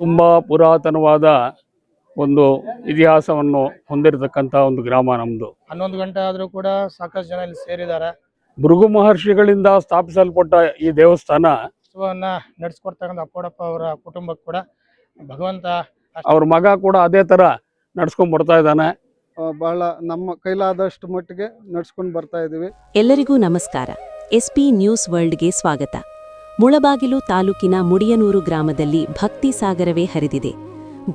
ತುಂಬ ಪುರಾತನವಾದ ಒಂದು ಇತಿಹಾಸವನ್ನು ಹೊಂದಿರತಕ್ಕಂಥ ಒಂದು ಗ್ರಾಮ ನಮ್ಮದು. 11 ಗಂಟೆ ಆದರೂ ಕೂಡ ಸಾಕಷ್ಟು ಜನ ಇಲ್ಲಿ ಸೇರಿದ್ದಾರೆ. ಭೃಗು ಮಹರ್ಷಿಗಳಿಂದ ಸ್ಥಾಪಿಸಲ್ಪಟ್ಟ ಈ ದೇವಸ್ಥಾನ ಉತ್ಸವವನ್ನ ನಡೆಸ್ಕೊಡ್ತಕ್ಕಂಥ ಅಪ್ಪೋಡಪ್ಪ ಅವರ ಕುಟುಂಬಕ್ಕೆ ಕೂಡ ಭಗವಂತ ಅವ್ರ ಮಗ ಕೂಡ ಅದೇ ಥರ ನಡ್ಸ್ಕೊಂಡು ಬರ್ತಾ ಇದ್ದಾನೆ. ಬಹಳ ನಮ್ಮ ಕೈಲಾದಷ್ಟು ಮಟ್ಟಿಗೆ ನಡ್ಸ್ಕೊಂಡು ಬರ್ತಾ ಇದ್ದೀವಿ. ಎಲ್ಲರಿಗೂ ನಮಸ್ಕಾರ. ಎಸ್ಪಿ ನ್ಯೂಸ್ ವರ್ಲ್ಡ್ಗೆ ಸ್ವಾಗತ. ಮುಳಬಾಗಿಲು ತಾಲೂಕಿನ ಮುಡಿಯನೂರು ಗ್ರಾಮದಲ್ಲಿ ಭಕ್ತಿ ಸಾಗರವೇ ಹರಿದಿದೆ.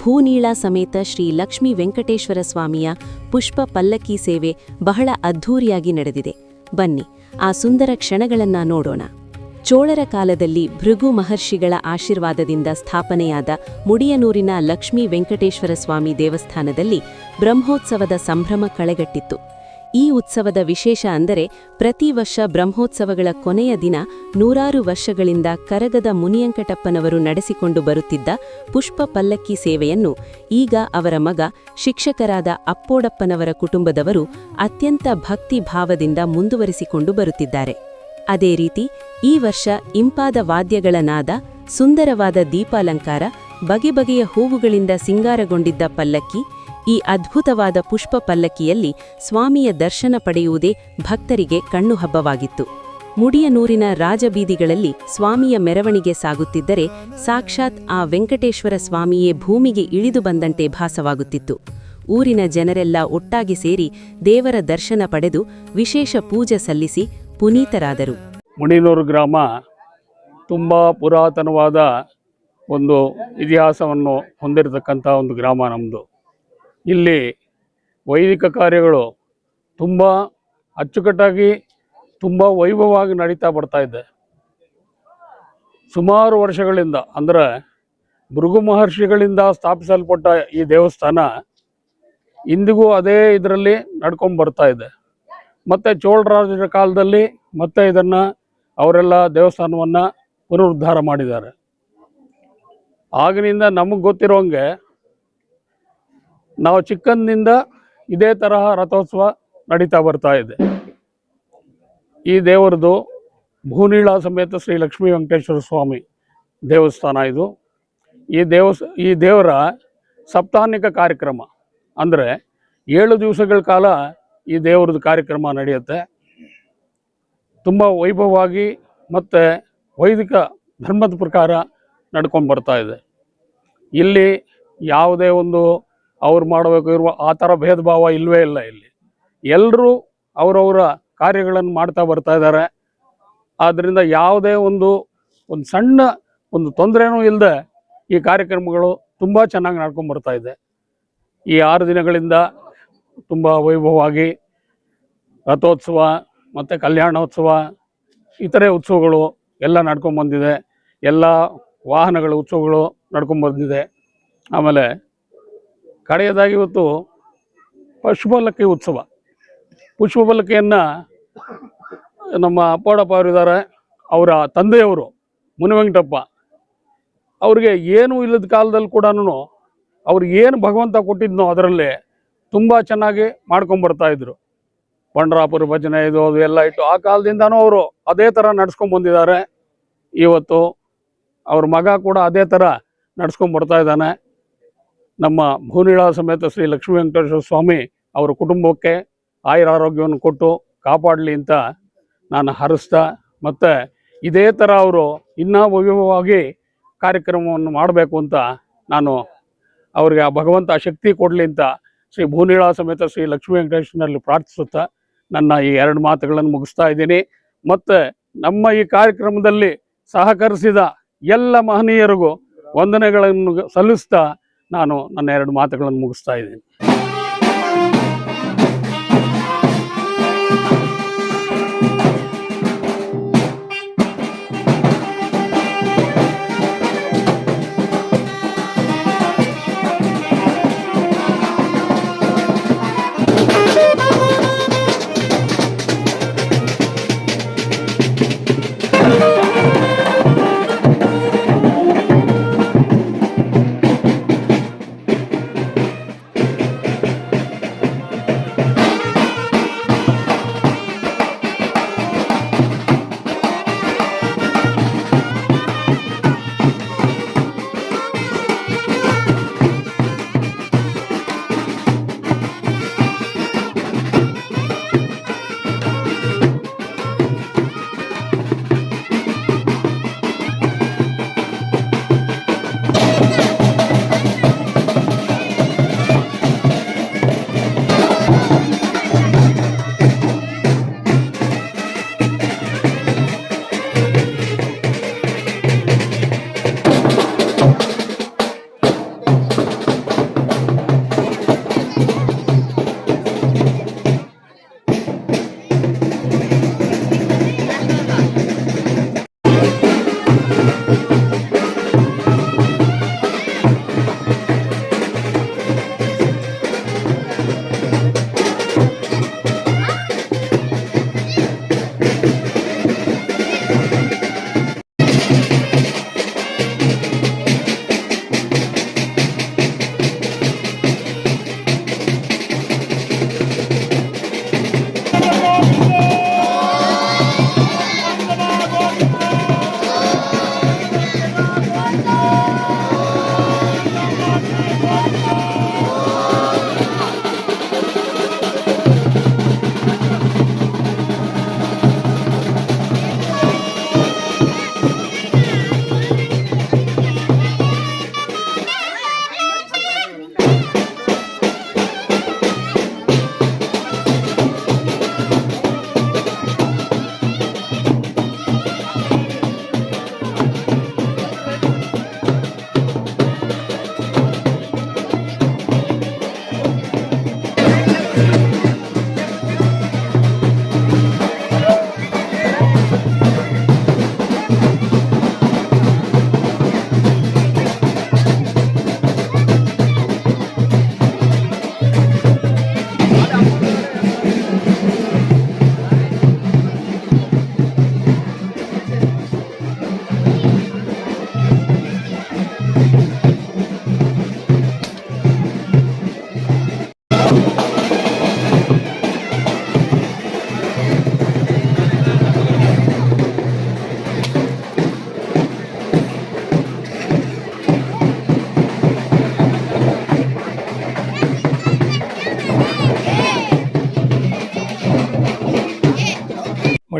ಭೂನೀಳ ಸಮೇತ ಶ್ರೀ ಲಕ್ಷ್ಮೀ ವೆಂಕಟೇಶ್ವರ ಸ್ವಾಮಿಯ ಪುಷ್ಪ ಪಲ್ಲಕ್ಕಿ ಸೇವೆ ಬಹಳ ಅದ್ಧೂರಿಯಾಗಿ ನಡೆದಿದೆ. ಬನ್ನಿ ಆ ಸುಂದರ ಕ್ಷಣಗಳನ್ನ ನೋಡೋಣ. ಚೋಳರ ಕಾಲದಲ್ಲಿ ಭೃಗು ಮಹರ್ಷಿಗಳ ಆಶೀರ್ವಾದದಿಂದ ಸ್ಥಾಪನೆಯಾದ ಮುಡಿಯನೂರಿನ ಲಕ್ಷ್ಮೀ ವೆಂಕಟೇಶ್ವರ ಸ್ವಾಮಿ ದೇವಸ್ಥಾನದಲ್ಲಿ ಬ್ರಹ್ಮೋತ್ಸವದ ಸಂಭ್ರಮ ಕಳೆಗಟ್ಟಿತ್ತು. ಈ ಉತ್ಸವದ ವಿಶೇಷ ಅಂದರೆ ಪ್ರತಿ ವರ್ಷ ಬ್ರಹ್ಮೋತ್ಸವಗಳ ಕೊನೆಯ ದಿನ ನೂರಾರು ವರ್ಷಗಳಿಂದ ಕರಗದ ಮುನಿಯಂಕಟಪ್ಪನವರು ನಡೆಸಿಕೊಂಡು ಬರುತ್ತಿದ್ದ ಪುಷ್ಪ ಪಲ್ಲಕ್ಕಿ ಸೇವೆಯನ್ನು ಈಗ ಅವರ ಮಗ ಶಿಕ್ಷಕರಾದ ಅಪ್ಪೋಡಪ್ಪನವರ ಕುಟುಂಬದವರು ಅತ್ಯಂತ ಭಕ್ತಿ ಭಾವದಿಂದ ಮುಂದುವರಿಸಿಕೊಂಡು ಬರುತ್ತಿದ್ದಾರೆ. ಅದೇ ರೀತಿ ಈ ವರ್ಷ ಇಂಪಾದ ವಾದ್ಯಗಳ ನಾದ, ಸುಂದರವಾದ ದೀಪಾಲಂಕಾರ, ಬಗೆ ಬಗೆಯ ಹೂವುಗಳಿಂದ ಸಿಂಗಾರಗೊಂಡಿದ್ದ ಪಲ್ಲಕ್ಕಿ, ಈ ಅದ್ಭುತವಾದ ಪುಷ್ಪ ಪಲ್ಲಕ್ಕಿಯಲ್ಲಿ ಸ್ವಾಮಿಯ ದರ್ಶನ ಪಡೆಯುವುದೇ ಭಕ್ತರಿಗೆ ಕಣ್ಣು ಹಬ್ಬವಾಗಿತ್ತು. ಮುಡಿಯನೂರಿನ ರಾಜಬೀದಿಗಳಲ್ಲಿ ಸ್ವಾಮಿಯ ಮೆರವಣಿಗೆ ಸಾಗುತ್ತಿದ್ದರೆ ಸಾಕ್ಷಾತ್ ಆ ವೆಂಕಟೇಶ್ವರ ಸ್ವಾಮಿಯೇ ಭೂಮಿಗೆ ಇಳಿದು ಬಂದಂತೆ ಭಾಸವಾಗುತ್ತಿತ್ತು. ಊರಿನ ಜನರೆಲ್ಲ ಒಟ್ಟಾಗಿ ಸೇರಿ ದೇವರ ದರ್ಶನ ಪಡೆದು ವಿಶೇಷ ಪೂಜೆ ಸಲ್ಲಿಸಿ ಪುನೀತರಾದರು. ಮುಡಿಯನೂರು ಗ್ರಾಮ ತುಂಬ ಪುರಾತನವಾದ ಒಂದು ಇತಿಹಾಸವನ್ನು ಹೊಂದಿರತಕ್ಕಂಥ ಒಂದು ಗ್ರಾಮ ನಮ್ಮದು. ಇಲ್ಲಿ ವೈದಿಕ ಕಾರ್ಯಗಳು ತುಂಬ ಅಚ್ಚುಕಟ್ಟಾಗಿ ತುಂಬ ವೈಭವವಾಗಿ ನಡೀತಾ ಬರ್ತಾ ಇದೆ. ಸುಮಾರು ವರ್ಷಗಳಿಂದ ಅಂದರೆ ಭೃಗು ಮಹರ್ಷಿಗಳಿಂದ ಸ್ಥಾಪಿಸಲ್ಪಟ್ಟ ಈ ದೇವಸ್ಥಾನ ಇಂದಿಗೂ ಅದೇ ಇದರಲ್ಲಿ ನಡ್ಕೊಂಡು ಬರ್ತಾ ಇದೆ. ಮತ್ತು ಚೋಳರಾಜರ ಕಾಲದಲ್ಲಿ ಮತ್ತೆ ಇದನ್ನು ಅವರೆಲ್ಲ ದೇವಸ್ಥಾನವನ್ನು ಪುನರುದ್ಧಾರ ಮಾಡಿದ್ದಾರೆ. ಆಗಿನಿಂದ ನಮಗೆ ಗೊತ್ತಿರೋಂಗೆ ನಾವು ಚಿಕ್ಕಂದಿನಿಂದ ಇದೇ ತರಹ ರಥೋತ್ಸವ ನಡೀತಾ ಬರ್ತಾ ಇದೆ. ಈ ದೇವರದು ಭೂನೀಳ ಸಮೇತ ಶ್ರೀ ಲಕ್ಷ್ಮೀ ವೆಂಕಟೇಶ್ವರ ಸ್ವಾಮಿ ದೇವಸ್ಥಾನ ಇದು. ಈ ದೇವರ ಸಪ್ತಾಹಿಕ ಕಾರ್ಯಕ್ರಮ ಅಂದರೆ 7 ದಿವಸಗಳ ಕಾಲ ಈ ದೇವರದ್ದು ಕಾರ್ಯಕ್ರಮ ನಡೆಯುತ್ತೆ. ತುಂಬ ವೈಭವವಾಗಿ ಮತ್ತು ವೈದಿಕ ಧರ್ಮದ ಪ್ರಕಾರ ನಡ್ಕೊಂಡು ಬರ್ತಾ ಇದೆ. ಇಲ್ಲಿ ಯಾವುದೇ ಒಂದು ಅವ್ರು ಮಾಡಬೇಕು ಇರುವ ಆ ಥರ ಭೇದ ಭಾವ ಇಲ್ಲವೇ ಇಲ್ಲ. ಇಲ್ಲಿ ಎಲ್ಲರೂ ಅವರವರ ಕಾರ್ಯಗಳನ್ನು ಮಾಡ್ತಾ ಬರ್ತಾ ಇದ್ದಾರೆ. ಆದ್ದರಿಂದ ಯಾವುದೇ ಒಂದು ಸಣ್ಣ ಒಂದು ತೊಂದರೆನೂ ಇಲ್ಲದೆ ಈ ಕಾರ್ಯಕ್ರಮಗಳು ತುಂಬ ಚೆನ್ನಾಗಿ ನಡ್ಕೊಂಡು ಬರ್ತಾ ಇದೆ. ಈ 6 ದಿನಗಳಿಂದ ತುಂಬ ವೈಭವವಾಗಿ ರಥೋತ್ಸವ ಮತ್ತು ಕಲ್ಯಾಣೋತ್ಸವ ಇತರೆ ಉತ್ಸವಗಳು ಎಲ್ಲ ನಡ್ಕೊಂಡು ಬಂದಿದೆ. ಎಲ್ಲ ವಾಹನಗಳ ಉತ್ಸವಗಳು ನಡ್ಕೊಂಡು ಬಂದಿದೆ. ಆಮೇಲೆ ಕಡೆಯದಾಗಿ ಇವತ್ತು ಪುಷ್ಪಪಲ್ಲಕ್ಕಿ ಉತ್ಸವ. ಪುಷ್ಪಪಲ್ಲಕ್ಕಿಯನ್ನು ನಮ್ಮ ಅಪ್ಪೋಡಪ್ಪ ಅವರಿದ್ದಾರೆ, ಅವರ ತಂದೆಯವರು ಮುನಿವೆಂಕಟಪ್ಪ ಅವ್ರಿಗೆ ಏನೂ ಇಲ್ಲದ ಕಾಲದಲ್ಲಿ ಕೂಡ ಅವ್ರಿಗೆ ಏನು ಭಗವಂತ ಕೊಟ್ಟಿದ್ನೋ ಅದರಲ್ಲಿ ತುಂಬ ಚೆನ್ನಾಗಿ ಮಾಡ್ಕೊಂಬರ್ತಾಯಿದ್ರು. ಪಂಡ್ರಾಪುರ ಭಜನೆ ಇದು ಅದು ಎಲ್ಲ ಇಟ್ಟು ಆ ಕಾಲದಿಂದನೂ ಅವರು ಅದೇ ಥರ ನಡ್ಸ್ಕೊಂಡು ಬಂದಿದ್ದಾರೆ. ಇವತ್ತು ಅವ್ರ ಮಗ ಕೂಡ ಅದೇ ಥರ ನಡ್ಸ್ಕೊಂಡು ಬರ್ತಾ ಇದ್ದಾನೆ. ನಮ್ಮ ಭೂನೀಳ ಸಮೇತ ಶ್ರೀ ಲಕ್ಷ್ಮೀ ವೆಂಕಟೇಶ್ವರ ಸ್ವಾಮಿ ಅವರ ಕುಟುಂಬಕ್ಕೆ ಆಯುರಾರೋಗ್ಯವನ್ನು ಕೊಟ್ಟು ಕಾಪಾಡಲಿ ಅಂತ ನಾನು ಹರಿಸ್ತಾ, ಮತ್ತು ಇದೇ ಥರ ಅವರು ಇನ್ನೂ ವೈಭವವಾಗಿ ಕಾರ್ಯಕ್ರಮವನ್ನು ಮಾಡಬೇಕು ಅಂತ ನಾನು ಅವರಿಗೆ ಆ ಭಗವಂತ ಶಕ್ತಿ ಕೊಡಲಿ ಅಂತ ಶ್ರೀ ಭೂನೀಳ ಸಮೇತ ಶ್ರೀ ಲಕ್ಷ್ಮೀ ವೆಂಕಟೇಶ್ವರನಲ್ಲಿ ಪ್ರಾರ್ಥಿಸುತ್ತಾ ನನ್ನ ಈ 2 ಮಾತುಗಳನ್ನು ಮುಗಿಸ್ತಾ ಇದ್ದೀನಿ. ಮತ್ತು ನಮ್ಮ ಈ ಕಾರ್ಯಕ್ರಮದಲ್ಲಿ ಸಹಕರಿಸಿದ ಎಲ್ಲ ಮಹನೀಯರಿಗೂ ವಂದನೆಗಳನ್ನು ಸಲ್ಲಿಸ್ತಾ ನಾನು ನನ್ನ 2 ಮಾತುಗಳನ್ನು ಮುಗಿಸ್ತಾ ಇದ್ದೀನಿ.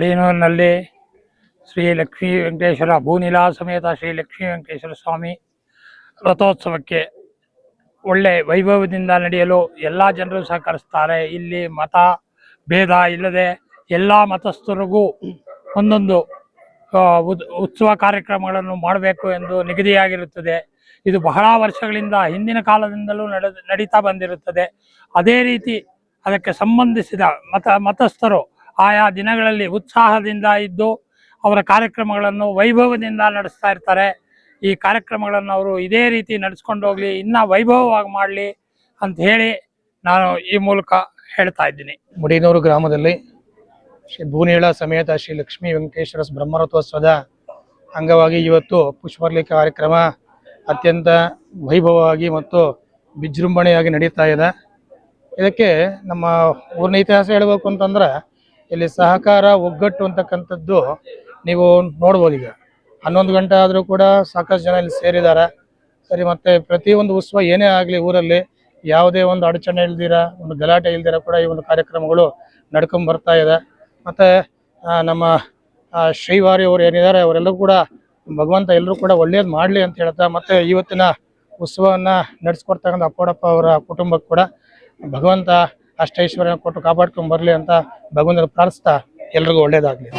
ಮುಡಿಯನೂರಿನಲ್ಲಿ ಶ್ರೀ ಲಕ್ಷ್ಮೀ ವೆಂಕಟೇಶ್ವರ ಭೂನಿಲಾ ಸಮೇತ ಶ್ರೀ ಲಕ್ಷ್ಮೀ ವೆಂಕಟೇಶ್ವರ ಸ್ವಾಮಿ ರಥೋತ್ಸವಕ್ಕೆ ಒಳ್ಳೆ ವೈಭವದಿಂದ ನಡೆಯಲು ಎಲ್ಲ ಜನರು ಸಹಕರಿಸ್ತಾರೆ. ಇಲ್ಲಿ ಮತ ಭೇದ ಇಲ್ಲದೆ ಎಲ್ಲ ಮತಸ್ಥರಿಗೂ ಒಂದೊಂದು ಉತ್ಸವ ಕಾರ್ಯಕ್ರಮಗಳನ್ನು ಮಾಡಬೇಕು ಎಂದು ನಿಗದಿಯಾಗಿರುತ್ತದೆ. ಇದು ಬಹಳ ವರ್ಷಗಳಿಂದ ಹಿಂದಿನ ಕಾಲದಿಂದಲೂ ನಡೀತಾ ಬಂದಿರುತ್ತದೆ. ಅದೇ ರೀತಿ ಅದಕ್ಕೆ ಸಂಬಂಧಿಸಿದ ಮತಸ್ಥರು ಆಯಾ ದಿನಗಳಲ್ಲಿ ಉತ್ಸಾಹದಿಂದ ಇದ್ದು ಅವರ ಕಾರ್ಯಕ್ರಮಗಳನ್ನು ವೈಭವದಿಂದ ನಡೆಸ್ತಾ ಇರ್ತಾರೆ. ಈ ಕಾರ್ಯಕ್ರಮಗಳನ್ನು ಅವರು ಇದೇ ರೀತಿ ನಡೆಸ್ಕೊಂಡು ಹೋಗಲಿ, ಇನ್ನೂ ವೈಭವವಾಗಿ ಮಾಡಲಿ ಅಂತ ಹೇಳಿ ನಾನು ಈ ಮೂಲಕ ಹೇಳ್ತಾ ಇದ್ದೀನಿ. ಮುಡಿಯನೂರು ಗ್ರಾಮದಲ್ಲಿ ಶ್ರೀ ಭೂನೀಳ ಸಮೇತ ಶ್ರೀ ಲಕ್ಷ್ಮೀ ವೆಂಕಟೇಶ್ವರ ಬ್ರಹ್ಮರಥೋತ್ಸವದ ಅಂಗವಾಗಿ ಇವತ್ತು ಪುಷ್ಪರ್ಲಿ ಕಾರ್ಯಕ್ರಮ ಅತ್ಯಂತ ವೈಭವವಾಗಿ ಮತ್ತು ವಿಜೃಂಭಣೆಯಾಗಿ ನಡೀತಾ ಇದೆ. ಇದಕ್ಕೆ ನಮ್ಮ ಊರಿನ ಇತಿಹಾಸ ಹೇಳಬೇಕು ಅಂತಂದ್ರೆ ಇಲ್ಲಿ ಸಹಕಾರ ಒಗ್ಗಟ್ಟು ಅಂತಕ್ಕಂಥದ್ದು ನೀವು ನೋಡ್ಬೋದು. ಈಗ 11 ಗಂಟೆ ಆದರೂ ಕೂಡ ಸಾಕಷ್ಟು ಜನ ಇಲ್ಲಿ ಸೇರಿದ್ದಾರೆ. ಸರಿ, ಮತ್ತೆ ಪ್ರತಿಯೊಂದು ಉತ್ಸವ ಏನೇ ಆಗಲಿ ಊರಲ್ಲಿ ಯಾವುದೇ ಒಂದು ಅಡಚಣೆ ಇಲ್ದಿರ, ಒಂದು ಗಲಾಟೆ ಇಲ್ದಿರ ಕೂಡ ಈ ಒಂದು ಕಾರ್ಯಕ್ರಮಗಳು ನಡ್ಕೊಂಡ್ ಬರ್ತಾ ಇದೆ. ಮತ್ತು ನಮ್ಮ ಶ್ರೀವಾರಿ ಅವರು ಏನಿದ್ದಾರೆ ಅವರೆಲ್ಲರೂ ಕೂಡ ಭಗವಂತ ಎಲ್ಲರೂ ಕೂಡ ಒಳ್ಳೇದು ಮಾಡಲಿ ಅಂತ ಹೇಳ್ತಾ, ಮತ್ತು ಇವತ್ತಿನ ಉತ್ಸವವನ್ನು ನಡೆಸ್ಕೊಡ್ತಕ್ಕಂಥ ಅಪ್ಪೋಡಪ್ಪ ಅವರ ಕುಟುಂಬಕ್ಕೆ ಕೂಡ ಭಗವಂತ ಅಷ್ಟೈಶ್ವರ್ಯ ಕೊಟ್ಟು ಕಾಪಾಡ್ಕೊಂಡು ಬರಲಿ ಅಂತ ಭಗವಂತನ ಪ್ರಾರ್ಥಿಸ್ತಾ ಎಲ್ರಿಗೂ ಒಳ್ಳೇದಾಗಲಿ.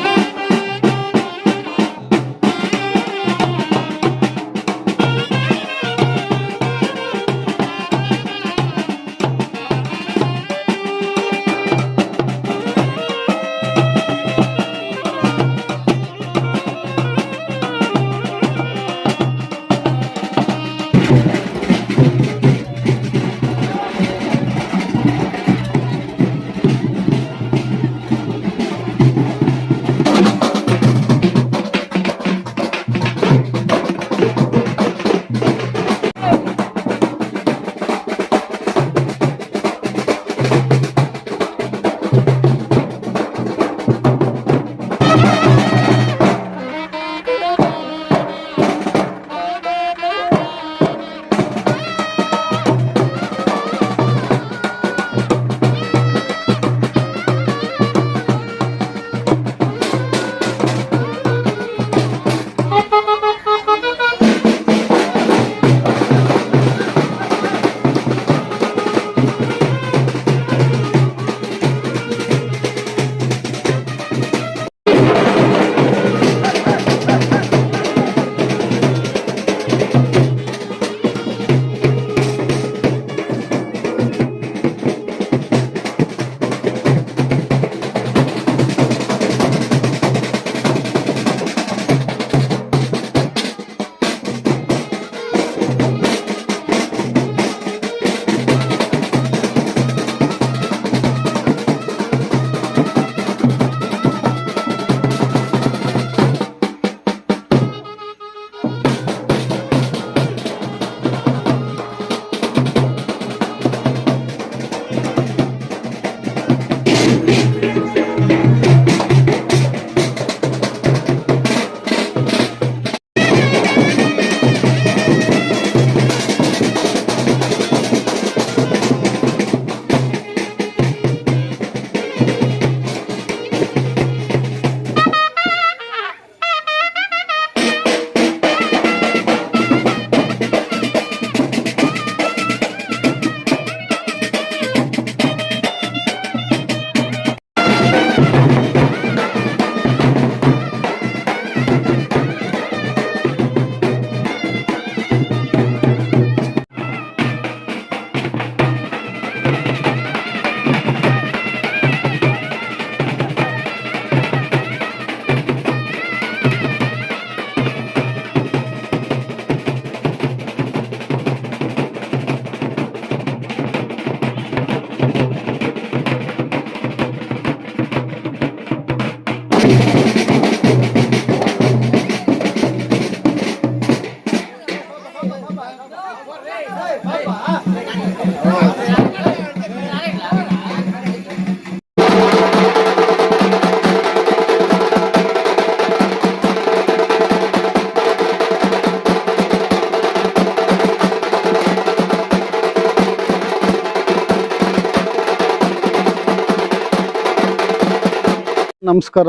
ನಮಸ್ಕಾರ.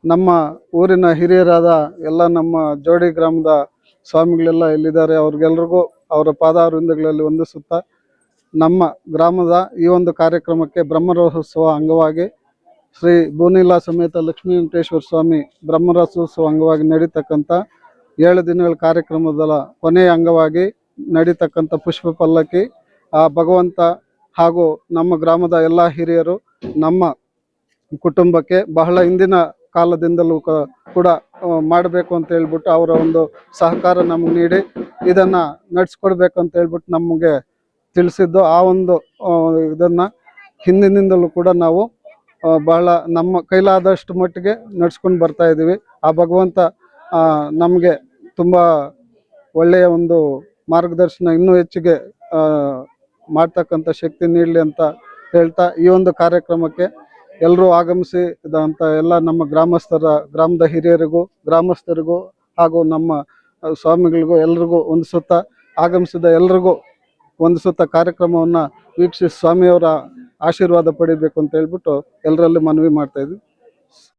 ನಮ್ಮ ಊರಿನ ಹಿರಿಯರಾದ ಎಲ್ಲ ನಮ್ಮ ಜೋಡಿ ಗ್ರಾಮದ ಸ್ವಾಮಿಗಳೆಲ್ಲ ಎಲ್ಲಿದ್ದಾರೆ ಅವ್ರಿಗೆಲ್ರಿಗೂ ಅವರ ಪಾದಾರವಿಂದಗಳಲ್ಲಿ ವಂದಿಸುತ್ತಾ ನಮ್ಮ ಗ್ರಾಮದ ಈ ಒಂದು ಕಾರ್ಯಕ್ರಮಕ್ಕೆ ಬ್ರಹ್ಮರಥೋತ್ಸವ ಅಂಗವಾಗಿ ಶ್ರೀ ಭೂನೀಲ ಸಮೇತ ಲಕ್ಷ್ಮೀ ವೆಂಕಟೇಶ್ವರ ಸ್ವಾಮಿ ಬ್ರಹ್ಮರಥೋತ್ಸವ ಅಂಗವಾಗಿ ನಡೀತಕ್ಕಂಥ 7 ದಿನಗಳ ಕಾರ್ಯಕ್ರಮದ ಕೊನೆಯ ಅಂಗವಾಗಿ ನಡೀತಕ್ಕಂಥ ಪುಷ್ಪ ಪಲ್ಲಕ್ಕಿ ಆ ಭಗವಂತ ಹಾಗೂ ನಮ್ಮ ಗ್ರಾಮದ ಎಲ್ಲ ಹಿರಿಯರು ನಮ್ಮ ಕುಟುಂಬಕ್ಕೆ ಬಹಳ ಹಿಂದಿನ ಕಾಲದಿಂದಲೂ ಕೂಡ ಮಾಡಬೇಕು ಅಂತ ಹೇಳ್ಬಿಟ್ಟು ಅವರ ಒಂದು ಸಹಕಾರ ನಮಗೆ ನೀಡಿ ಇದನ್ನು ನಡೆಸ್ಕೊಡ್ಬೇಕು ಅಂತ ಹೇಳ್ಬಿಟ್ಟು ನಮಗೆ ತಿಳಿಸಿದ್ದು. ಆ ಒಂದು ಇದನ್ನು ಹಿಂದಿನಿಂದಲೂ ಕೂಡ ನಾವು ಬಹಳ ನಮ್ಮ ಕೈಲಾದಷ್ಟು ಮಟ್ಟಿಗೆ ನಡ್ಸ್ಕೊಂಡು ಬರ್ತಾ ಇದ್ದೀವಿ. ಆ ಭಗವಂತ ನಮಗೆ ತುಂಬ ಒಳ್ಳೆಯ ಒಂದು ಮಾರ್ಗದರ್ಶನ ಇನ್ನೂ ಹೆಚ್ಚಿಗೆ ಮಾಡ್ತಕ್ಕಂಥ ಶಕ್ತಿ ನೀಡಲಿ ಅಂತ ಹೇಳ್ತಾ ಈ ಒಂದು ಕಾರ್ಯಕ್ರಮಕ್ಕೆ ಎಲ್ಲರೂ ಆಗಮಿಸಿದಂಥ ಎಲ್ಲ ನಮ್ಮ ಗ್ರಾಮದ ಹಿರಿಯರಿಗೂ ಗ್ರಾಮಸ್ಥರಿಗೂ ಹಾಗೂ ನಮ್ಮ ಸ್ವಾಮಿಗಳಿಗೂ ಎಲ್ರಿಗೂ ವಂದಿಸುತ್ತಾ ಆಗಮಿಸಿದ ಎಲ್ರಿಗೂ ವಂದಿಸುತ್ತಾ ಕಾರ್ಯಕ್ರಮವನ್ನು ವೀಕ್ಷಿಸಿ ಸ್ವಾಮಿಯವರ ಆಶೀರ್ವಾದ ಪಡಿಬೇಕು ಅಂತ ಹೇಳ್ಬಿಟ್ಟು ಎಲ್ಲರಲ್ಲಿ ಮನವಿ ಮಾಡ್ತಾ ಇದ್ವಿ.